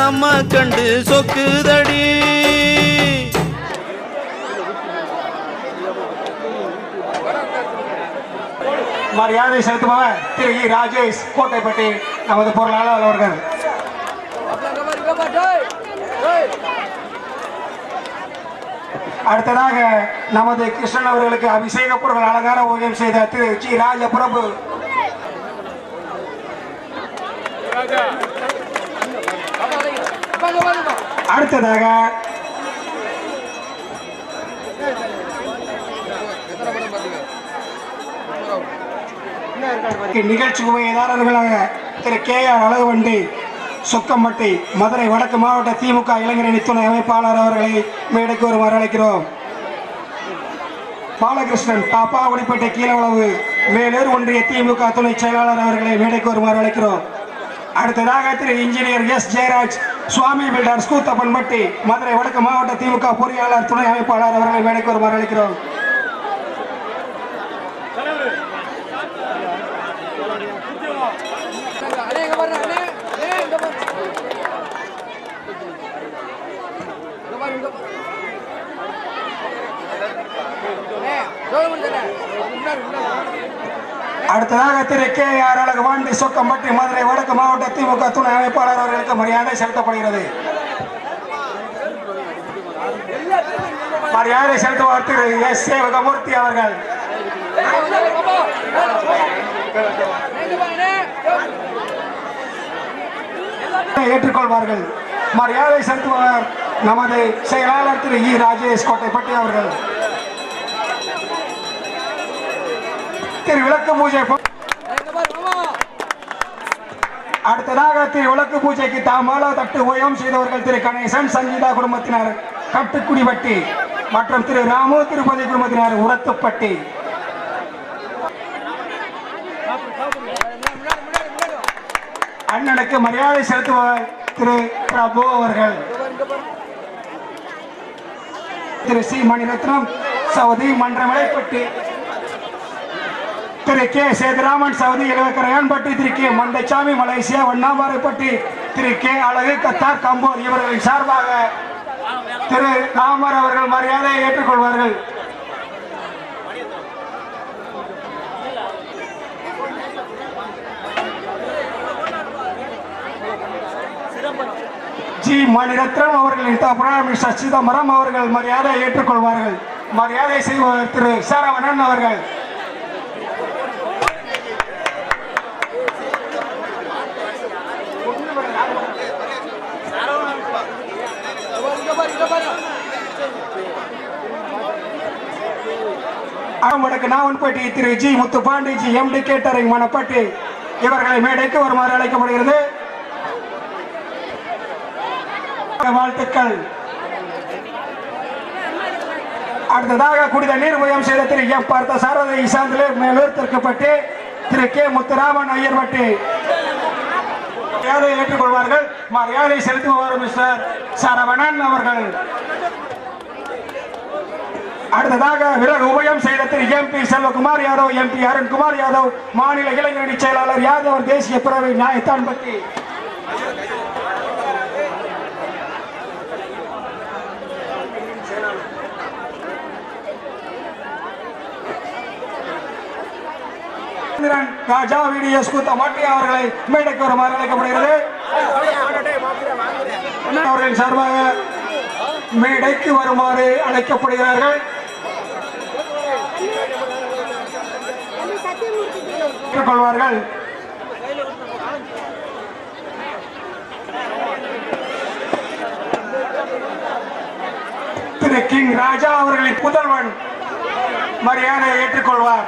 நம்ம கண்டு சொக்குதடி. மரியாதை செலுத்துபவர் திரு இ. ராஜேஷ் கோட்டைப்பட்டி நமது பொருளாளர் அவர்கள். அடுத்ததாக நமது கிருஷ்ணன் அவர்களுக்கு அபிஷேக பொருள் அலங்கார ஓவியம் செய்த திரு ஜி. ராஜபிரபு. அடுத்ததாக நிகழ்ச்சி உபயதாரர்களாக திரு கே. ஆர். அழகுவண்டி சொக்கம்பட்டி மதுரை வடக்கு மாவட்ட திமுக இளைஞரணி துணை அமைப்பாளர் அவர்களை மேடைக்கு வருமாறு அழைக்கிறோம். பாலகிருஷ்ணன் பாப்பாவடிப்பேட்டை கீழவளவு வேலூர் ஒன்றிய திமுக துணை செயலாளர் அவர்களை மேடைக்கு வருமாறு அழைக்கிறோம். அடுத்ததாக திரு இன்ஜினியர் எஸ். ஜெயராஜ் சுவாமி பில்டர்ஸ் கூத்தப்பன்பட்டி மதுரை வடக்கு மாவட்ட திமுக பொறியாளர் துணை அமைப்பாளர் அவர்களை மேடைக்கு வருமாறு அழைக்கிறோம். அடுத்ததாக திரு கே. ஆர். அழகுவாண்டி சொக்கம்பட்டி மதுரை வடக்கு மாவட்ட திமுக துணை அமைப்பாளர் அவர்களுக்கு மரியாதை செலுத்தப்படுகிறது. மரியாதை செலுத்துவார் திரு எஸ். சேவகமூர்த்தி அவர்கள். ஏற்றுக்கொள்வார்கள். மரியாதை செலுத்துவார் நமது செயலாளர் திரு இ. ராஜேஷ் கோட்டைப்பட்டி அவர்கள். திரு விளக்கு பூஜை. அடுத்ததாக திரு விளக்கு பூஜைக்கு தாமால தட்டு ஓயம் செய்தவர்கள் திரு கணேசன் சங்கீதா குடும்பத்தினர் கட்டுக்குடிப்பட்டி மற்றும் திரு ராமு திருப்பதி குடும்பத்தினர் உரத்துப்பட்டி. அண்ணனுக்கு மரியாதை செலுத்துவார் திரு பிரபு அவர்கள். திரு சி. மணிரத்னம் சவுதி மன்றமலைப்பட்டி திரு கே. சேதுராமன் சவுதி இளவக்கரையான்பட்டி திரு கே. மந்தைச்சாமி மலேசியா வண்ணாபாறைப்பட்டி திரு கே. அழகு கத்தார் கம்போர் இவர்களின் சார்பாக திரு ராமர் அவர்கள் மரியாதையை ஏற்றுக்கொள்வார்கள். ஜி. மணிரத்னம் அவர்களின் தகப்பனார் மிஸ்டர் சிதம்பரம் அவர்கள் மரியாதையை ஏற்றுக்கொள்வார்கள். மரியாதை செய்வார் திரு சரவணன் அவர்கள். வடக்கு Navanpatti Thiru G. Muthupandi G. MD catering Manappatti இவர்களை மேடைக்கு வருமாறு அழைக்கப்படுகிறது. வாழ்த்துக்கள். அடுத்ததாக குடித நீர் உபயம் செய்த திரு எம். பார்த்த சாரதி சாந்திலே மேலூர் தெற்குப்பட்டி திரு கே. முத்துராமன் ஐயர்பட்டி மரியாதை ஏற்றுக்கொள்வார்கள். மரியாதை செலுத்துவார் மிஸ்டர் சரவணன் அவர்கள். அடுத்ததாக விலகு உபயம் செய்த திரு எம்பி செல்வகுமார் யாதவ் எம்பி அருண்குமார் யாதவ் மாநில இளைஞரணி செயலாளர் யாதவ் தேசிய பிறவை நியாயத்தான்பட்டி. ராஜா விடிஎஸ் கூத்தமாட்டி அவர்களை மேடைக்கு வருமாறு அழைக்கப்படுகிறது. அவர்களின் சார்பாக மேடைக்கு வருமாறு அழைக்கப்படுகிறார்கள். கொள்வார்கள். திரு கிங் ராஜா அவர்களின் புதல்வன் மரியாதையை ஏற்றுக்கொள்வார்.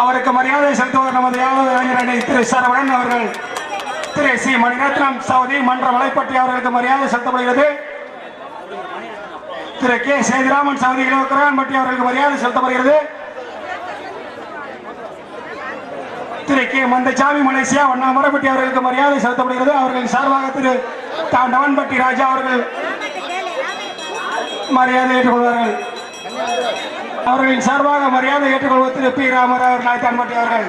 அவருக்கு மரியாதை செலுத்துவார் நமது இளைஞரணி திரு சரவணன் அவர்கள். திரு சி. மணிரத்னம் சவுதி மன்ற மலைப்பட்டி அவர்களுக்கு மரியாதை செலுத்தப்படுகிறது. திரு கே. சேதுராமன் சவுதி இளவக்கரையான்பட்டி அவர்களுக்கு மரியாதை செலுத்தப்படுகிறது. திரு கே. மந்தைச்சாமி மலேசியா வண்ணாமரப்பட்டி அவர்களுக்கு மரியாதை செலுத்தப்படுகிறது. அவர்களின் சார்பாக திரு தாண்டவன்பட்டி ராஜா அவர்கள் மரியாதை ஏற்றுக்கொள்வார்கள். அவர்களின் சார்பாக மரியாதை ஏற்றுக்கொள்வது திரு பி ராமர் அவர் நாய்த்தான்பட்டி அவர்கள்.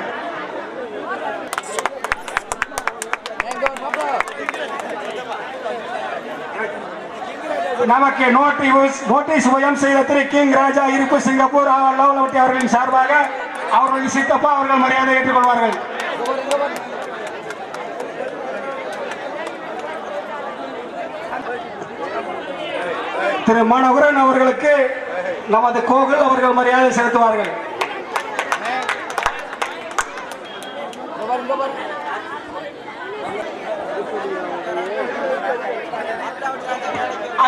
நமக்கு நோட்டீஸ் உபயம் செய்த திரு கிங் ராஜா இருப்பு சிங்கப்பூர் லவலவட்டி அவர்களின் சார்பாக அவர்களின் சித்தப்பா அவர்கள் மரியாதை ஏற்றுக்கொள்வார்கள். திரு மனோகரன் அவர்களுக்கு நமது கோகுல் அவர்கள் மரியாதை செலுத்துவார்கள்.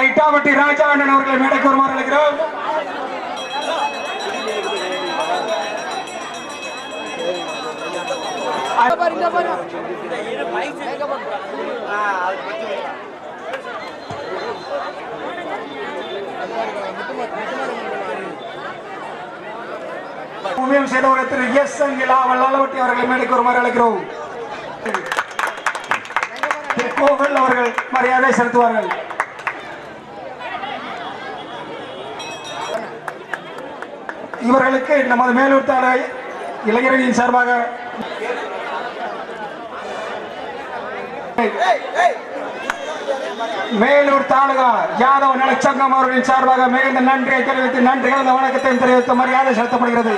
ஐட்டாவட்டி ராஜா அண்ணன் அவர்களை மேடைக்கு வருமாறு அழைக்கிறோம். உதயம் செய்தவர் திரு எஸ் லவலவட்டி அவர்களை மேடைக்கு வருமாறு அழைக்கிறோம். திரு கோகுல் அவர்கள் மரியாதை செலுத்துவார்கள். இவர்களுக்கு நமது மேலூர் தாலை இளைஞர்களின் சார்பாக மேலூர் தாலுகா யாதவ நலச்சங்கம் அவர்களின் சார்பாக மிகுந்த நன்றியை தெரிவித்து நன்றி கலந்த வணக்கத்தையும் தெரிவித்து மரியாதை செலுத்தப்படுகிறது.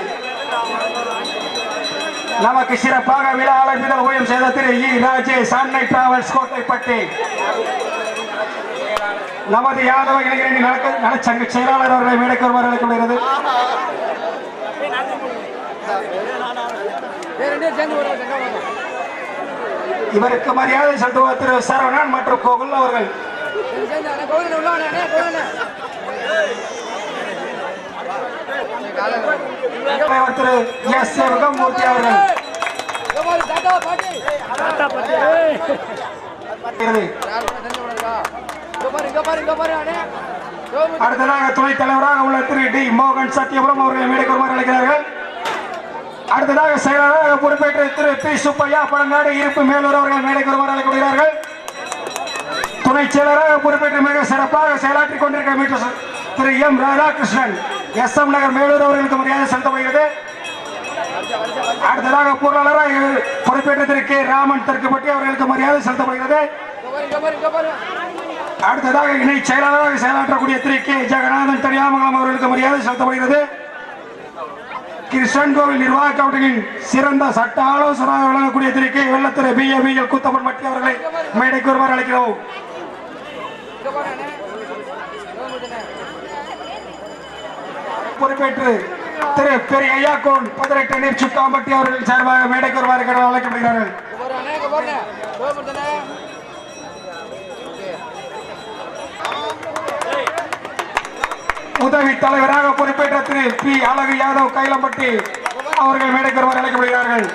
நமக்கு சிறப்பாக விழா அழைப்பிதழ் ஊழியம் செய்த திரு இ ராஜேஷ் அன்னை டிராவல்ஸ் கோட்டைப்பட்டி நமது யாதவ இளைஞரின் நலச்சங்க செயலாளர் அவர்களை மேடைக்கு வருமாறு அழைக்கப்படுகிறது. இவருக்கு மரியாதை செலுத்துவார் திரு சரவணன் மற்றும் கோகுல் அவர்கள். திரு எஸ் முகமூர்த்தி அவர்கள். அடுத்ததாக துணைத் தலைவராக உள்ள திரு டி மோகன் சத்யபுரம் அவர்களை மேடைக்கு வருமாறு அழைக்கிறார்கள். அடுத்ததாக செயலாளராக பொறுப்பேற்ற திரு பி சுப்பையா பழங்காடு இருப்பு மேலூர் அவர்கள் மேடைக்கு வருமாறு அழைக்கப்படுகிறார்கள். துணை செயலராக பொறுப்பேற்று மிக சிறப்பாக செயலாற்றிக் கொண்டிருக்கிற திரு எம் ராதாகிருஷ்ணன் எஸ் எம் நகர் மேலூர் அவர்களுக்கு மரியாதை செலுத்தப்படுகிறது. அடுத்ததாக பொருளாளராக பொறுப்பேற்ற திரு கே ராமன் தெற்குப்பட்டி அவர்களுக்கு மரியாதை செலுத்தப்படுகிறது. அடுத்ததாக இணை செயலாளராக செயலாற்றக்கூடிய திரு கே ஜெகநாதன் தெரியாமங்கலம் அவர்களுக்கு மரியாதை செலுத்தப்படுகிறது. கிருஷ்ணன் கோவில் நிர்வாக கமிட்டியின் சிறந்த சட்ட ஆலோசகராக வழங்கக்கூடிய திரு கே வெள்ளத்திரை பிஏபிஎல் கூத்தப்பன் மட்டி அவர்களை மேடைக்கு வருமாறு அழைக்கிறோம். பொறுப்பேற்று திரு பெரிய ஐயாக்கோன் 18 நீர் சுக்காம்பட்டி அவர்கள் சார்பாக மேடைக்கு வருமாறு அழைக்கப்படுகிறார்கள். உதவி தலைவராக பொறுப்பேற்ற திரு பி அழகு யாதவ் கைலம்பட்டி அவர்கள் மேடைக்கு வருமாறு அழைக்கப்படுகிறார்கள்.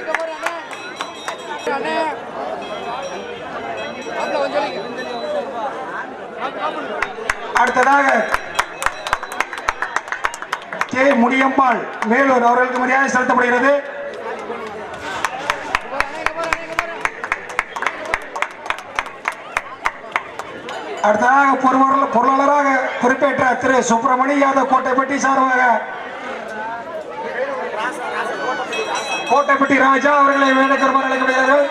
அடுத்ததாக கே முடியம்மாள் மேலூர் அவர்களுக்கு மரியாதை செலுத்தப்படுகிறது. அடுத்ததாக பொருளாளராக பொறுப்பேற்ற திரு சுப்பிரமணிய யாதவ் கோட்டைப்பட்டி சார்பாக கோட்டைப்பட்டி ராஜா அவர்களை மேடைக்கு வருமாறு அழைக்கப்படுகிறார்கள்.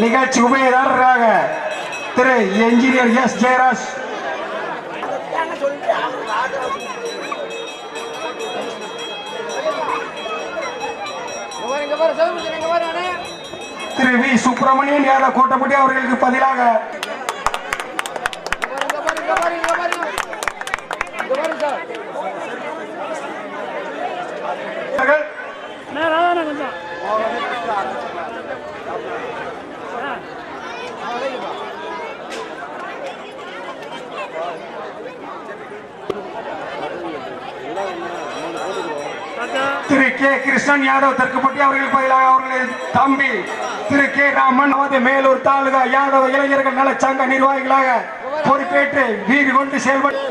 நிகழ்ச்சி உபயதாரராக Thiru engineer S Jayaraj Thiru V Subramanian Yadav Kottaipatti அவர்களுக்கு பதிலாக திரு கே கிருஷ்ணன் யாதவ் தெற்குப்பட்டி அவர்களுக்கு பதிலாக அவர்களின் தம்பி திரு கே ராமன் மேலூர் தாலுகா யாதவ இளைஞர்கள் நல சங்க நிர்வாகிகளாக பொறுப்பேற்று வீடு கொண்டு செயல்பட்டு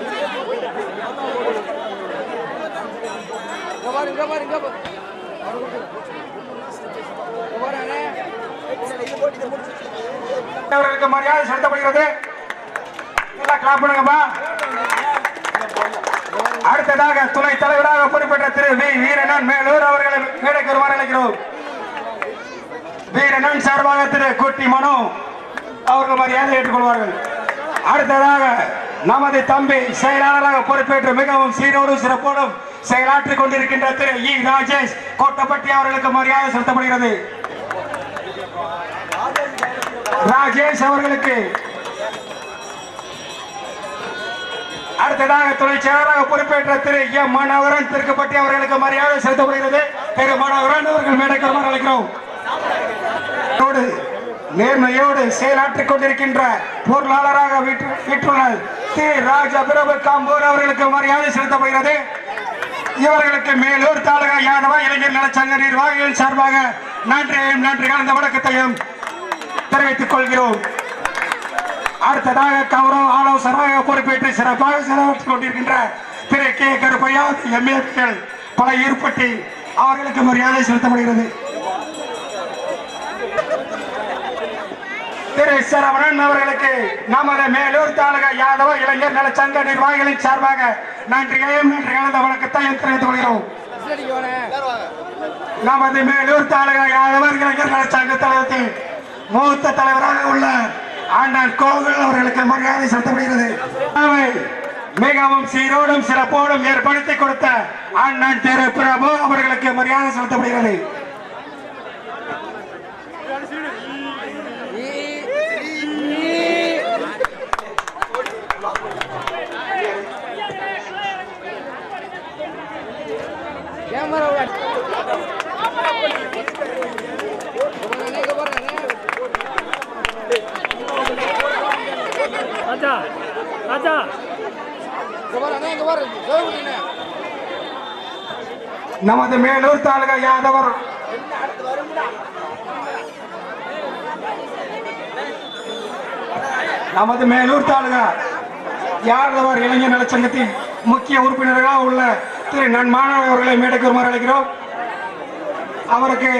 அவர்களுக்கு மரியாதை செலுத்தப்படுகிறது. எல்லாம் கிளாப் பண்ணுங்கப்பா. அடுத்ததாக துணை தலைவராக பொறுப்பேற்ற திரு வி வீரனன் மேலூர் அவர்களை மேடைக்கு வருமாறு அழைக்கிறோம். வீரனன் சார்பாக திரு குட்டி மனோ அவர்கள் மரியாதை ஏற்றுக்கொள்வார்கள். அடுத்ததாக நமது தம்பி செயலாளராக பொறுப்பேற்று மிகவும் சீரோடும் சிறப்போடும் செயலாற்றிக் கொண்டிருக்கின்ற திரு இ ராஜேஷ் கோட்டப்பட்டி அவர்களுக்கு மரியாதை செலுத்தப்படுகிறது. ராஜேஷ் அவர்களுக்கு அடுத்ததாக துணை செயலராக பொறுப்பேற்ற திரு எம் மனோகரன் திருக்கப்பட்டி அவர்களுக்கு மரியாதை செலுத்தப்படுகிறது. திரு மனோகரன் அவர்கள் மேடைக்கு வருமாறு அழைக்கிறோம். நேர்மையோடு செயலாற்றிக் கொண்டிருக்கின்ற பொருளாளராக வீட்டுள்ள திரு ராஜா பிரபு காம்பூர் அவர்களுக்கு மரியாதை செலுத்தப்படுகிறது. இவர்களுக்கு மேலூர் தாலுகா யாதவ இளைஞர் நலச்சங்க நிர்வாகிகள் சார்பாக நன்றி கலந்த வணக்கத்தையும் தெரிவித்துக் கொள்கிறோம். அடுத்ததாக கௌரவ ஆலோசகராக பொறுப்பேற்று சிறப்பாக செயலாற்றிக் கொண்டிருக்கின்ற திரு கே கருப்பையா எம்ஏக்கள் பல ஈர்ப்பட்டி அவர்களுக்கு மரியாதை செலுத்தப்படுகிறது. திரு சரவணன் அவர்களுக்கு நமது மேலூர் தாலுகா யாதவ இளைஞர் நல சங்க நிர்வாகிகளின் சார்பாக நன்றி கலந்த வணக்கத்தையும் தெரிவித்துக் கொள்கிறோம். நமது மேலூர் தாலுகா யாதவர் இளைஞர் நல சங்க தலைவத்தில் மூத்த தலைவராக உள்ள அண்ணன் கோகுல் அவர்களுக்கு மரியாதை செலுத்தப்படுகிறது. மிகவும் சீரோடும் சிறப்போடும் ஏற்படுத்தி கொடுத்த அண்ணன் திரு பிரபு அவர்களுக்கு மரியாதை செலுத்தப்படுகிறது. நமது மேலூர் தாலுகா யாதவர் இளைஞர் நலச்சங்கத்தின் முக்கிய உறுப்பினர்களாக உள்ள திரு நன்மானவ அவர்களை மேடைக்கு வருமாறு அழைக்கிறோம். அவருக்கு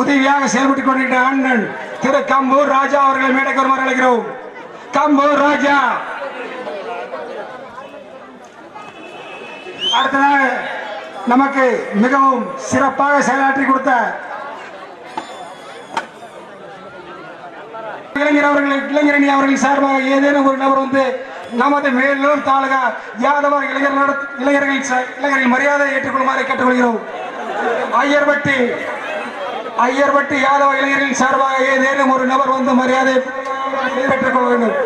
உதவியாக செயல்பட்டுக் கொண்டிருக்கிற அண்ணன் திரு கம்பூர் ராஜா அவர்களை மேடைக்கு வருமாறு அழைக்கிறோம். கம்பூர் ராஜா. அடுத்ததாக நமக்கு மிகவும் சிறப்பாக செயலாற்றி கொடுத்த இளைஞரணி அவர்கள் சார்பாக ஏதேனும் ஒரு நபர் வந்து நமது மேலூர் தாலுகா யாதவர் இளைஞர்கள் மரியாதை ஏற்றுக்கொள்ளுமாறு கேட்டுக்கொள்கிறோம். ஐயர்பட்டி யாதவ இளைஞர்களின் சார்பாக ஏதேனும் ஒரு நபர் வந்து மரியாதை பெற்றுக்கொள்ள வேண்டும்.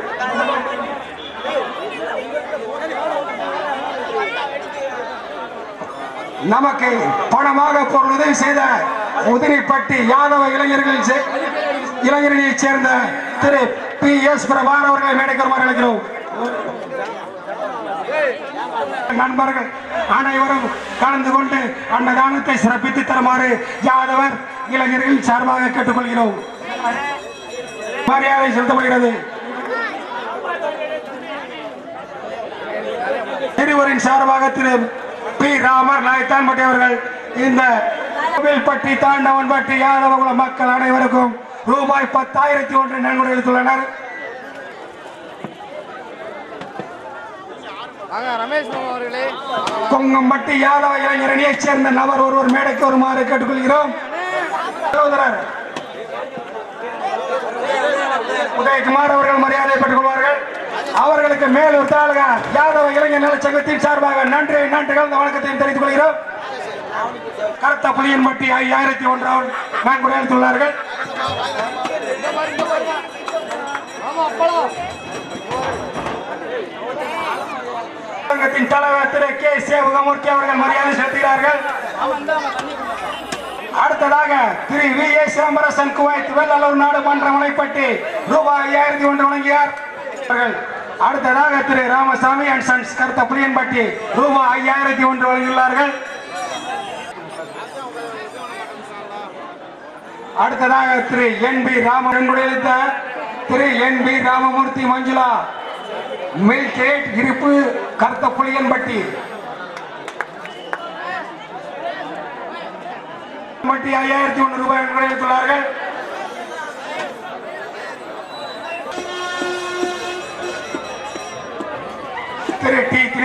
நமக்கு பணமாக பொருள் உதவி செய்த உதிரிப்பட்டி யாதவ இளைஞர்களைச் சேர்ந்த திரு பி எஸ் பிரபார் அவர்களை மேடைக்கு வருமாறு அழைக்கிறோம். நண்பர்கள் அனைவரும் கலந்து கொண்டு அன்னதானத்தை சிறப்பித்து தருமாறு யாதவர் இளைஞர்கள் சார்பாக கேட்டுக்கொள்கிறோம். மரியாதை செலுத்தப்படுகிறது. இருவரின் சார்பாக திரு பி ராமர் நாயத்தான்பட்டி அவர்கள் இந்த கோவில்பட்டி தாண்டவன்பட்டி யாதவகுல மக்கள் அனைவருக்கும் ரூபாய் 10,001 நன்கொடை அளித்துள்ளனர். கொங்கம்பட்டி யாதவ இளைஞரணியைச் சேர்ந்த நபர் ஒருவர் மேடைக்கு வருமாறு கேட்டுக்கொள்கிறோம். சகோதரர் உதயகுமார் அவர்கள் மரியாதை பெற்றுக் கொள்வார்கள். அவர்களுக்கு மேலூர் தாலுகா யாதவ இளைஞர் நலச்சங்கத்தின் சார்பாக நன்றி கலந்த வணக்கத்தையும் தெரிவித்துக் கொள்கிறோம். கருத்த புளியன்பட்டி 5,001 நன்கொடை அளித்துள்ளார்கள். தலைவர் திரு கே சேவகமூர்த்தி அவர்கள் மரியாதை செலுத்துகிறார்கள். அடுத்ததாக திரு வி ஏ சிதம்பரசன் குவைத் வெள்ளலூர் நாடு மன்ற மலைப்பட்டி ரூபாய் 5,001 வழங்கியார். அடுத்ததாக திரு ராமசாமி அண்ட் சன்ஸ் கருத்த புளியன்பட்டி ரூபாய் 5,001 வழங்கியுள்ளார்கள். அடுத்ததாக திரு என் பி ராமகுடியளித்த திரு என் பி ராமமூர்த்தி மஞ்சுளா மில்கேட் இருப்பு கருத்த புளியன்பட்டி 5,001 ரூபாய் அளித்துள்ளார்கள்.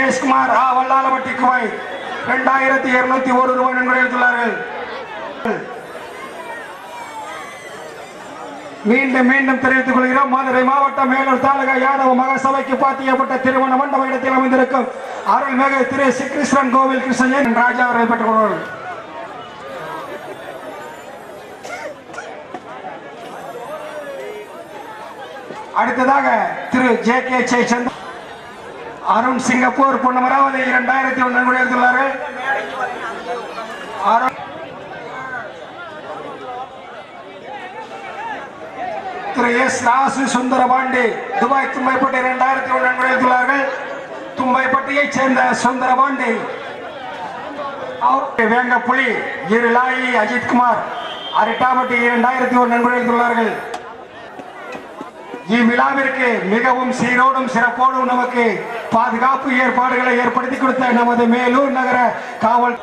ஜெயஸ்குமார் வல்லாலப்பட்டி குவை 2201 ரூபாய் நன்கொடை அளித்துள்ளார்கள். மீண்டும் தெரிவித்துக் கொள்கிறோம். மதுரை மாவட்டம் மேலூர் தாலுகா யாதவ மகாசபைக்கு பாத்தியப்பட்ட திருமண மண்டப இடத்தில் அமைந்திருக்கும் அருள்மிகு திரு ஸ்ரீகிருஷ்ணன் கோவில் கிருஷ்ணன் ராஜா அவர்கள் பெற்றுக் கொள்வார்கள். அடுத்ததாக Thiru J K Jayachandran Arun Singapore Ponnamaravathi 2001 நன்கொடை அளித்துள்ளார்கள். திரு எஸ் ராசு சுந்தரபாண்டி துபாய் தும்பைப்பட்டி 2001 நன்கொடை அளித்துள்ளார்கள். தும்பைப்பட்டியைச் சேர்ந்த சுந்தரபாண்டி வேங்கப்புலி இருளாயி அஜித்குமார் அரிட்டாபட்டி 2001 நன்கொடை அளித்துள்ளார்கள். இவ்விழாவிற்கு மிகவும் சீரோடும் சிறப்போடும் நமக்கு பாதுகாப்பு ஏற்பாடுகளை ஏற்படுத்தி கொடுத்த நமது மேலூர் நகர காவல்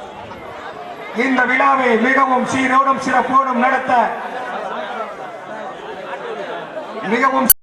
இந்த விழாவை மிகவும் சீரோடும் சிறப்போடும் நடத்த மிகவும்